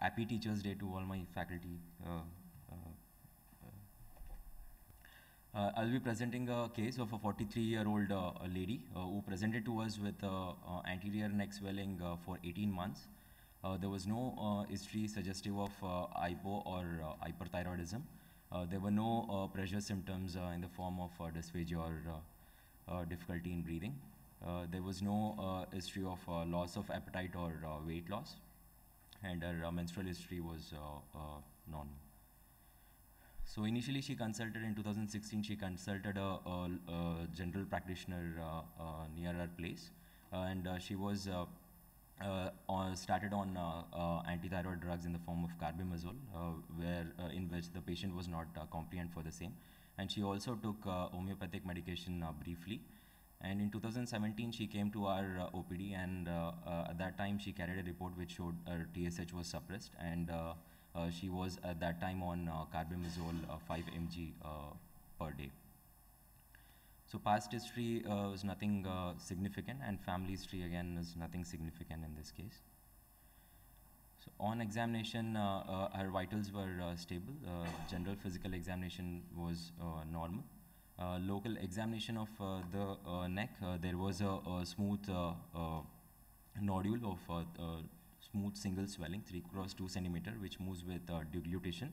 Happy Teachers Day to all my faculty. I'll be presenting a case of a 43-year-old lady who presented to us with anterior neck swelling for 18 months. There was no history suggestive of hypo or hyperthyroidism. There were no pressure symptoms in the form of dysphagia or difficulty in breathing. There was no history of loss of appetite or weight loss, and her menstrual history was normal. So initially she consulted in 2016, she consulted a general practitioner near her place, and she was started on antithyroid drugs in the form of carbimazole, in which the patient was not compliant for the same. And she also took homeopathic medication briefly. And in 2017, she came to our OPD, and at that time she carried a report which showed her TSH was suppressed, and she was at that time on carbimazole 5 mg per day. So past history was nothing significant, and family history again is nothing significant in this case. So on examination, her vitals were stable. General physical examination was normal. Local examination of the neck, there was a smooth nodule of smooth single swelling, 3 × 2 centimeter, which moves with deglutition.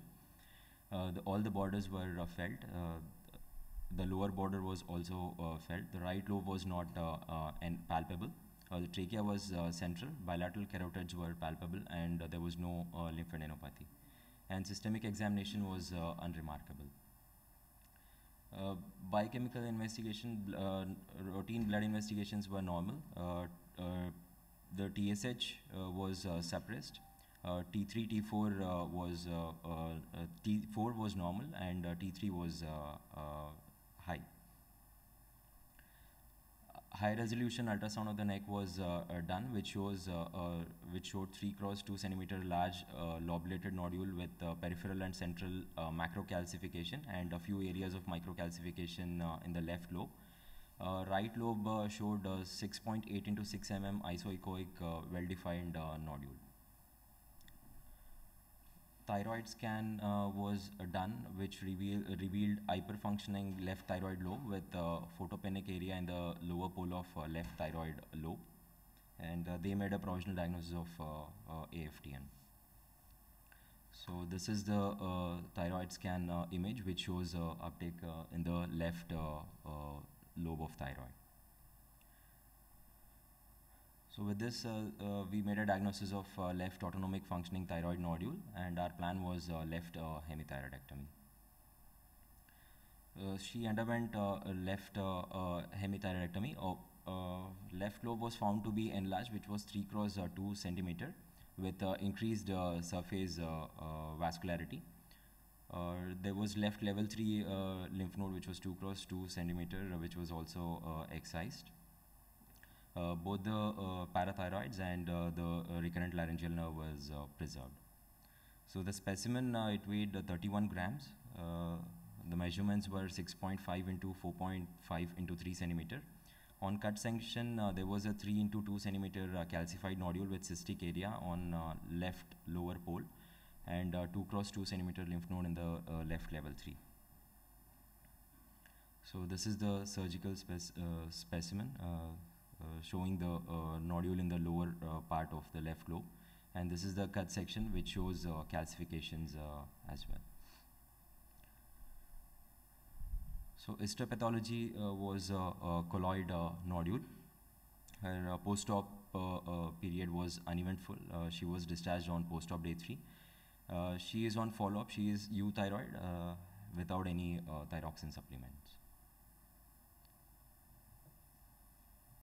All the borders were felt. The lower border was also felt. The right lobe was not palpable. The trachea was central. Bilateral carotids were palpable, and there was no lymphadenopathy. And systemic examination was unremarkable. Biochemical investigation, routine blood investigations were normal. The TSH was suppressed. T3, T4 was T4 was normal, and T3 was high. High resolution ultrasound of the neck was done, which showed 3 × 2 centimeter large lobulated nodule with peripheral and central macrocalcification, and a few areas of microcalcification in the left lobe. Right lobe showed 6.8 × 6 mm isoechoic well-defined nodule. Thyroid scan was done, which revealed hyperfunctioning left thyroid lobe with photopenic area in the lower pole of left thyroid lobe, and they made a provisional diagnosis of AFTN. So this is the thyroid scan image, which shows uptake in the left lobe of thyroid. So with this, we made a diagnosis of left autonomic functioning thyroid nodule, and our plan was left hemithyroidectomy. She underwent left hemithyroidectomy. Left lobe was found to be enlarged, which was 3 × 2 centimeter, with increased surface vascularity. There was left level 3 lymph node, which was 2 × 2 centimeter, which was also excised. Both the parathyroids and the recurrent laryngeal nerve was preserved. So the specimen, it weighed 31 grams. The measurements were 6.5 × 4.5 × 3 centimeter. On cut section, there was a 3 × 2 centimeter calcified nodule with cystic area on left lower pole, and 2 × 2 centimeter lymph node in the left level 3. So this is the surgical specimen showing the nodule in the lower part of the left lobe, and this is the cut section, which shows calcifications as well. So histopathology was a colloid nodule. Her post-op period was uneventful. She was discharged on post-op day 3. She is on follow-up. She is euthyroid without any thyroxine supplements.